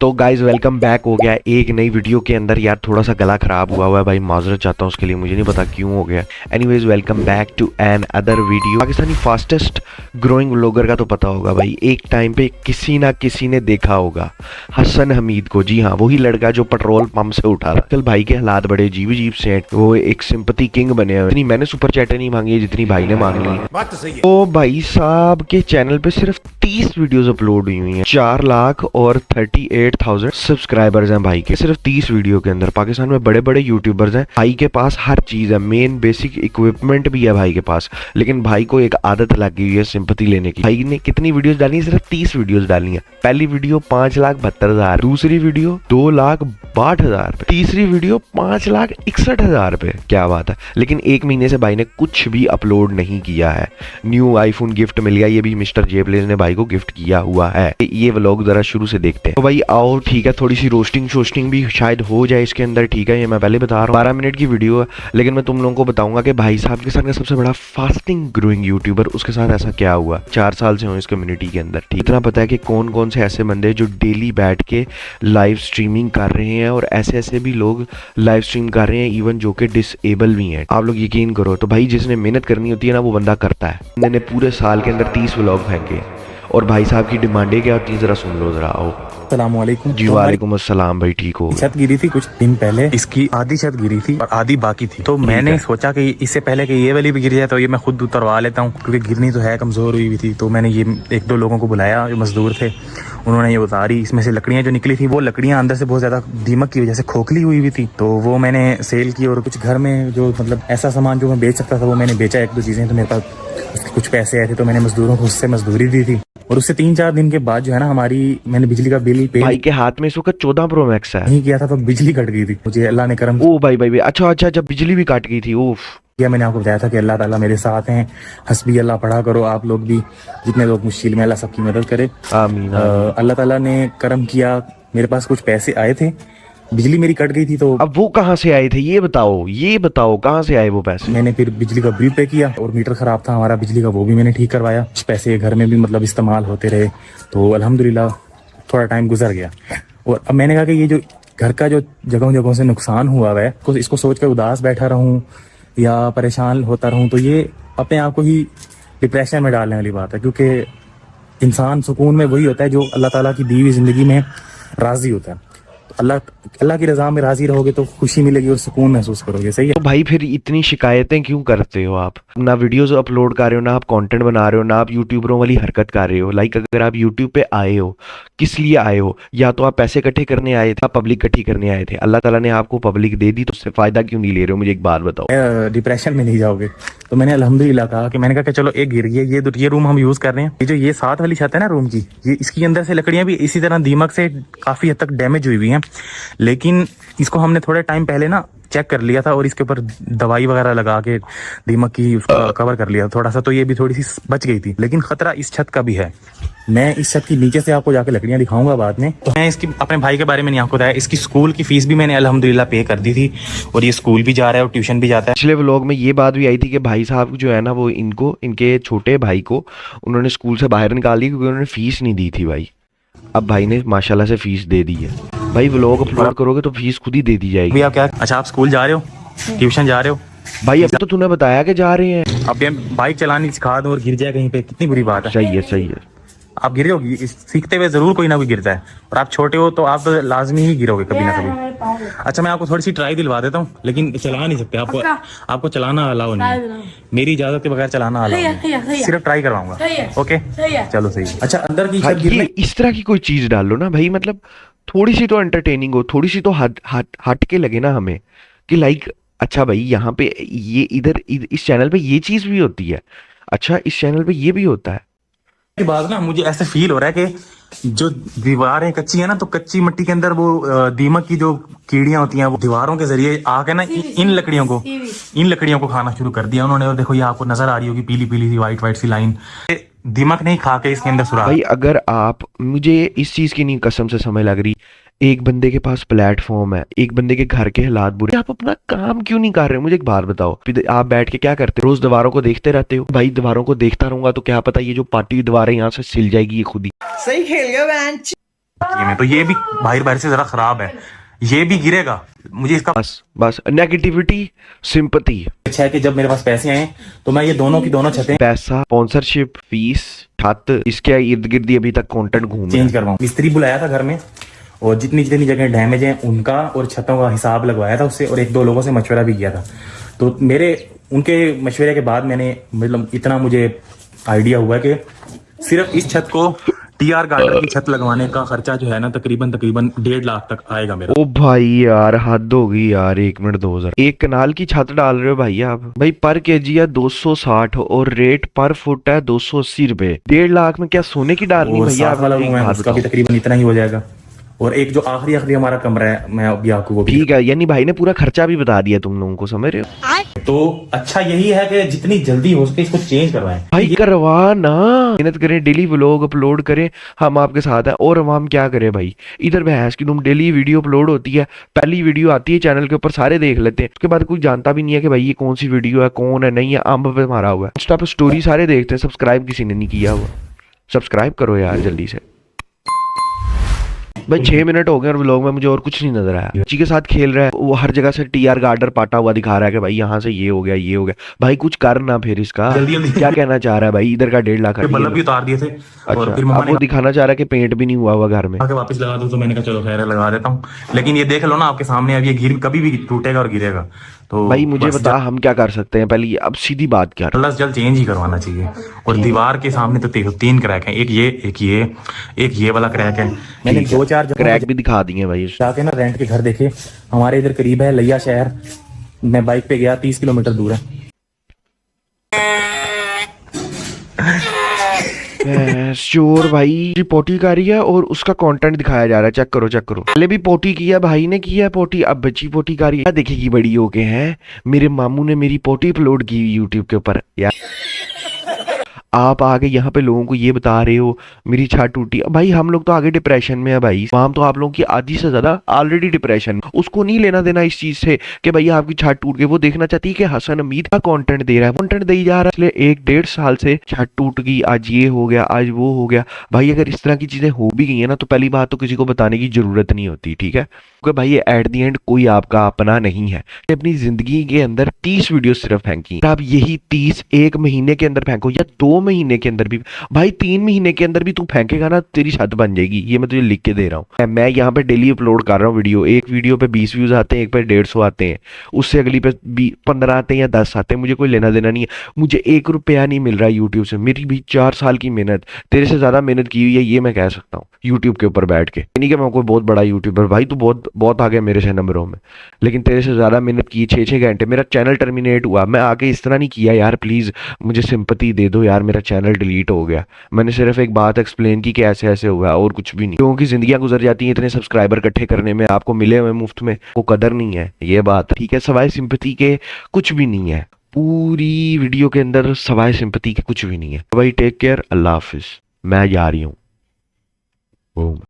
तो guys welcome back हो गया एक नई वीडियो के अंदर। यार थोड़ा सा गला खराब हुआ है भाई, माजरत चाहता हूँ उसके लिए, मुझे नहीं पता क्यों हो गया। Anyways welcome back to another video. Pakistani fastest growing vlogger का तो पता होगा भाई, एक टाइम पे किसी ना किसी ने देखा होगा हसन हमीद को। जी हाँ, वही लड़का जो पेट्रोल पंप से उठा था। कल भाई के हालात बड़े अजीब अजीब से हैं, वो एक सिंपैथी किंग बने हुए। मैंने सुपर चैट नहीं मांगी है जितनी भाई ने मांग ली। बात तो सही है। तो भाई साहब के चैनल पे सिर्फ 30 वीडियोस अपलोड हुई हैं। 4 लाख और 38,000 सब्सक्राइबर्स हैं भाई के, सिर्फ 30 वीडियो के अंदर। पाकिस्तान में बड़े बड़े यूट्यूबर्स हैं, भाई के पास हर चीज है, मेन बेसिक इक्विपमेंट भी है भाई के पास। लेकिन भाई को एक आदत लगी हुई है सिंपैथी लेने की। भाई ने कितनी वीडियोस डाली है? सिर्फ 30 वीडियोस डाली हैं। पहली वीडियो 5,72,000, दूसरी वीडियो 2,62,000 पे, तीसरी वीडियो 5,61,000 पे। क्या बात है। लेकिन एक महीने से भाई ने कुछ भी अपलोड नहीं किया है। न्यू आईफोन गिफ्ट मिल गया, ये भी मिस्टर जेबलेस ने भाई को गिफ्ट किया हुआ है। ये व्लॉग जरा शुरू से देखते हैं। तो भाई आओ, ठीक है, थोड़ी सी रोस्टिंग शोस्टिंग भी शायद हो जाए इसके अंदर, ठीक है। ये मैं पहले बता रहा हूँ, 12 मिनट की वीडियो है, लेकिन मैं तुम लोगों को बताऊंगा कि भाई साहब के साथ का सबसे बड़ा फास्टिंग ग्रोइंग यूट्यूबर, उसके साथ ऐसा क्या हुआ। 4 साल से हूँ इस कम्युनिटी के अंदर, ठीक। इतना पता है कि कौन कौन से ऐसे बंदे जो डेली बैठ के लाइव स्ट्रीमिंग कर रहे हैं, और ऐसे ऐसे भी लोग लाइव स्ट्रीम कर रहे हैं इवन जो कि डिसेबल भी हैं। आप लोग यकीन करो। तो भाई जिसने मेहनत करनी होती है ना, वो बंदा करता है। मैंने पूरे साल के अंदर 30 व्लॉग फेंके, और भाई साहब की डिमांडें क्या होती है जरा सुन लो जरा। आओ। अस्सलामुअलैकुम जी वालेकुम अस्सलाम भाई, ठीक हो? छत गिरी थी कुछ दिन पहले, इसकी आधी छत गिरी थी और आधी बाकी थी। तो मैंने सोचा कि इससे पहले कि ये वाली भी गिर जाए तो ये मैं खुद उतरवा लेता हूँ, क्योंकि गिरनी तो है, कमजोर हुई हुई थी। तो मैंने ये 1-2 लोगों को बुलाया जो मजदूर थे, उन्होंने ये उतारी। इसमें से लकड़ियाँ जो निकली थी, वो लकड़ियाँ अंदर से बहुत ज्यादा दीमक की वजह से खोखली हुई हुई थी, तो वो मैंने सेल की। और कुछ घर में जो मतलब ऐसा सामान जो मैं बेच सकता था वो मैंने बेचा, 1-2 चीजें। तो मेरे पास कुछ पैसे आए थे, तो मैंने मजदूरों को उससे मजदूरी दी थी। और उससे 3-4 दिन के बाद जो है ना, मैंने बिजली का बिल पे भाई के हाथ में इस वक्त 14 प्रो मैक्स है। नहीं किया था, तो बिजली कट गई थी। मुझे अल्लाह ने करम ओ भाई भाई भाई, अच्छा अच्छा, जब बिजली भी काट गई थी। ओफ। किया। मैंने आपको बताया था कि अल्लाह ताला मेरे साथ हैं, हस्बी अल्लाह पढ़ा करो आप लोग भी, जितने लोग मुश्किल में, अल्लाह सबकी मदद करे। आमीन। अल्लाह ताला ने करम किया, मेरे पास कुछ पैसे आए थे। बिजली मेरी कट गई थी, तो अब वो कहाँ से आए थे ये बताओ कहाँ से आए वो पैसे? मैंने फिर बिजली का बिल पे किया। और मीटर खराब था हमारा बिजली का, वो भी मैंने ठीक करवाया। कुछ पैसे घर में भी मतलब इस्तेमाल होते रहे, तो अल्हम्दुलिल्लाह थोड़ा टाइम गुजर गया। और अब मैंने कहा कि ये जो घर का जो जगहों जगहों से नुकसान हुआ है, इसको सोच कर उदास बैठा रहूं या परेशान होता रहूं, तो ये अपने आप को ही डिप्रेशन में डालने वाली बात है। क्योंकि इंसान सुकून में वही होता है जो अल्लाह ताला की दी हुई जिंदगी में राजी होता है। तो अल्लाह की रजा में राजी रहोगे तो खुशी मिलेगी और सुकून महसूस करोगे। सही है। तो भाई फिर इतनी शिकायतें क्यों करते हो आप? ना वीडियोस अपलोड कर रहे हो, ना आप कंटेंट बना रहे हो, ना आप यूट्यूबरों वाली हरकत कर रहे हो। लाइक अगर आप यूट्यूब पे आए हो, किस लिए आए हो? या तो आप पैसे इकट्ठे करने आए थे, आप पब्लिक इकट्ठी करने आए थे। अल्लाह ताला ने आपको पब्लिक दे दी, तो उससे फायदा क्यों नहीं ले रहे हो? मुझे एक बात बताओ। डिप्रेशन में नहीं जाओगे। तो मैंने अल्हम्दुलिल्लाह कहा कि मैंने कहा कि चलो एक गिर गई, ये रूम हम यूज कर रहे हैं। ये जो ये साथ वाली छत है ना रूम की, ये इसकी अंदर से लकड़ियां भी इसी तरह दीमक से काफी हद तक डैमेज हुई हुई हैं। लेकिन इसको हमने थोड़े टाइम पहले ना चेक कर लिया था, और इसके ऊपर दवाई वगैरह लगा के दीमक की उसका कवर कर लिया थोड़ा सा, तो ये भी थोड़ी सी बच गई थी। लेकिन खतरा इस छत का भी है। मैं इस छत के नीचे से आपको जाके लकड़ियां दिखाऊंगा बाद में। तो मैं इसकी अपने भाई के बारे में नहीं आपको बताया, इसकी स्कूल की फीस भी मैंने अल्हम्दुलिल्लाह पे कर दी थी, और ये स्कूल भी जा रहा है और ट्यूशन भी जाता है। पिछले व्लॉग में ये बात भी आई थी कि भाई साहब जो है ना, वो इनके छोटे भाई को उन्होंने स्कूल से बाहर निकाल दिया क्योंकि उन्होंने फीस नहीं दी थी भाई। अब भाई ने माशाल्लाह से फीस दे दी है। भाई व्लॉग अपलोड करोगे तो फीस खुद ही दे दी जाएगी। अभी आप क्या, अच्छा आप स्कूल जा रहे हो, ट्यूशन जा रहे हो? भाई अब तो तूने बताया कि जा रहे हैं। अब ये बाइक चलानी सिखा दो और गिर जाए कहीं पे, कितनी बुरी बात है। सही है सही है। आप गिरे हो, सीखते हुए जरूर कोई ना कोई गिरता है, और आप छोटे हो तो आप तो लाजमी ही गिरोगे कभी ना कभी। अच्छा मैं आपको थोड़ी सी ट्राई दिलवा देता हूँ, लेकिन चला नहीं सकते आपको चलाना अलाउ नहीं है। मेरी इजाजत के बगैर चलाना अलाउ नहीं, सिर्फ ट्राई करवाऊंगा। ओके चलो सही है। अच्छा अंदर की छत गिरने, इस तरह की कोई चीज डाल लो ना भाई, मतलब थोड़ी सी तो एंटरटेनिंग हो, थोड़ी सी तो हट के लगे ना हमें कि लाइक अच्छा भाई यहाँ पे ये इधर इस चैनल पे ये चीज भी होती है, अच्छा इस चैनल पे ये भी होता है। की बात ना, मुझे ऐसे फील हो रहा है कि जो दीवारें कच्ची है ना, तो कच्ची मिट्टी के अंदर वो दीमक की जो कीड़ियां होती हैं, वो दीवारों के जरिए आके ना इन लकड़ियों को खाना शुरू कर दिया उन्होंने। और देखो ये आपको नजर आ रही होगी पीली पीली सी वाइट सी लाइन, दीमक नहीं खा के इसके अंदर सुराख। भाई अगर आप, मुझे इस चीज की नहीं कसम से समझ लग रही, एक बंदे के पास प्लेटफॉर्म है, एक बंदे के घर के हालात बुरे, आप अपना काम क्यों नहीं कर रहे हो? मुझे एक बात बताओ, आप बैठ के क्या करते हो? रोज दीवारों को देखते रहते हो? भाई दीवारों को देखता रहूंगा तो क्या पता ये जो पार्टी दीवारें यहाँ से सिल जाएगी ये खुद ही। सही खेल गया बेंच। में, तो ये भी बाहर बाहर से जरा खराब है, ये भी गिरेगा। मुझे इसका बस बस नेगेटिविटी, सिंपैथी, अच्छा है कि जब मेरे पास पैसे आए तो मैं ये दोनों की दोनों छतें पैसा, स्पॉन्सरशिप, फीस, छत, इसके इर्द गिर्द अभी तक कंटेंट घूम रहा चेंज है। करवाऊं। मिस्त्री बुलाया था घर में, और जितनी जितनी जगह डैमेज है उनका और छतों का हिसाब लगवाया था उससे, और एक दो लोगों से मशवरा भी किया था। तो मेरे उनके मशवरे के बाद मैंने मतलब इतना मुझे आइडिया हुआ कि सिर्फ इस छत को टीआर गार्डन की छत लगवाने का खर्चा जो है ना तकरीबन 1.5 लाख तक आएगा मेरा। ओ भाई यार हद हो गई यार, 1 मिनट 2 हजार, एक कनाल की छत डाल रहे हो भाई आप। भाई पर केजी है 260 और रेट पर फुट है 280 रुपए। 1.5 लाख में क्या सोने की डालनी और भैया? साथ आप वाला मुझे रूम एक है बात उसका भी बताओ। तकरीबन इतना ही हो जाएगा, और एक जो आखिरी आखिरी हमारा कमरा है मैं अभी आपको वो भी ठीक है, यानी भाई ने पूरा खर्चा भी बता दिया तुम लोगों को, समझ रहे हो? तो अच्छा यही है कि जितनी जल्दी हो सके इसको चेंज करवाएं। भाई करवा ना, मेहनत करें, डेली व्लॉग अपलोड करें, हम आपके साथ हैं। और हम क्या करें भाई, इधर भैंस की तुम डेली वीडियो अपलोड होती है, पहली वीडियो आती है चैनल के ऊपर, सारे देख लेते हैं, उसके बाद कोई जानता भी नहीं है कि भाई ये कौन सी वीडियो है, कौन है, नहीं है, अंब पे मारा हुआ है। इंस्टा पे स्टोरी सारे देखते हैं, सब्सक्राइब किसी ने नहीं किया हुआ। सब्सक्राइब करो यार जल्दी से। भाई 6 मिनट हो गए और व्लॉग में मुझे और कुछ नहीं नजर आया। बच्ची के साथ खेल रहा है, वो हर जगह से टीआर गार्डर पाटा हुआ दिखा रहा है कि भाई यहाँ से ये हो गया, ये हो गया। भाई कुछ कर ना फिर इसका, जल्दी जल्दी क्या कहना चाह रहा है भाई? इधर का 1.5 लाख बल्ब भी उतार दिए थे, और अच्छा, फिर मम्मा अब ने वो दिखाना चाह रहा है कि पेंट भी नहीं हुआ हुआ घर में। कहा कि वापस लगा दो, तो मैंने कहा चलो खैर है, लगा देता हूँ। लेकिन ये देख लो ना आपके सामने, अब ये गिर कभी भी टूटेगा और गिरेगा। तो भाई मुझे बस बता हम क्या कर सकते हैं? पहले अब सीधी बात क्या जल्द से जल्द चेंज ही करवाना चाहिए। और दीवार के सामने तो 3 क्रैक हैं, एक ये एक ये वाला क्रैक है। मैंने 2-4 जगह क्रैक भी दिखा दिए भाई। जाके ना रेंट के घर देखे, हमारे इधर करीब है लिया शहर, मैं बाइक पे गया 30 किलोमीटर दूर है। श्योर भाई, पोटी कर रही है और उसका कंटेंट दिखाया जा रहा है, चेक करो चेक करो। पहले भी पोटी किया भाई ने, किया है पोटी, अब बच्ची पोटी कर रही है। देखेगी बड़ी हो के हैं, मेरे मामू ने मेरी पोटी अपलोड की यूट्यूब के ऊपर यार। आप आगे यहाँ पे लोगों को ये बता रहे हो मेरी छत टूटी। भाई हम लोग तो आगे डिप्रेशन में है भाई, हम तो आप लोगों की आधी से ज्यादा ऑलरेडी डिप्रेशन। उसको नहीं लेना देना इस चीज से कि भाई आपकी छत टूट गई। वो देखना चाहती है कि हसन अमीद का कंटेंट दे रहा है, कंटेंट दे जा रहा है, इसलिए 1-1.5 साल से छत टूट गई, आज ये हो गया, आज वो हो गया। भाई अगर इस तरह की चीजें हो भी गई है ना, तो पहली बात तो किसी को बताने की जरूरत नहीं होती, ठीक है? क्योंकि भाई एट दी एंड कोई आपका अपना नहीं है। अपनी जिंदगी के अंदर 30 वीडियो सिर्फ फेंकी, आप यही 30 1 महीने के अंदर फेंको या 2 महीने के अंदर भी, भाई 3 महीने के अंदर भी तू फेंकेगा ना, तेरी छत बन जाएगी। ये मैं तुझे लिख के दे रहा हूँ। मैं यहाँ पे डेली अपलोड कर रहा हूँ वीडियो, एक वीडियो पे 20 व्यूज आते हैं, एक पे 150 आते हैं, उससे अगली पे 15 आते हैं या 10 आते हैं, मुझे कोई लेना देना नहीं है। मुझे 1 रुपया नहीं मिल रहा यूट्यूब से। मेरी भी 4 साल की मेहनत, तेरे से ज्यादा मेहनत की हुई है, ये मैं कह सकता हूँ यूट्यूब के ऊपर बैठ के। नहीं कि मैं कोई बहुत बड़ा यूट्यूबर, भाई तू बहुत बहुत आगे मेरे से नंबरों में, लेकिन तेरे से ज्यादा मेहनत की। 6-6 घंटे मेरा चैनल टर्मिनेट हुआ, मैं आगे इस तरह नहीं किया यार। प्लीज मुझे सिंपैथी दे दो यार, मेरा चैनल डिलीट हो गया। मैंने सिर्फ एक बात एक्सप्लेन की कि ऐसे ऐसे हुआ, और कुछ भी नहीं। लोगों की जिंदगियां गुजर जाती हैं इतने सब्सक्राइबर इकट्ठे करने में, आपको मिले हुए मुफ्त में, को कदर नहीं है, ये बात ठीक है? सवाए सिंपैथी के कुछ भी नहीं है, पूरी वीडियो के अंदर सवाए सिंपैथी के कुछ भी नहीं है। भाई टेक केयर, अल्लाह हाफिज, मैं जा रही हूँ।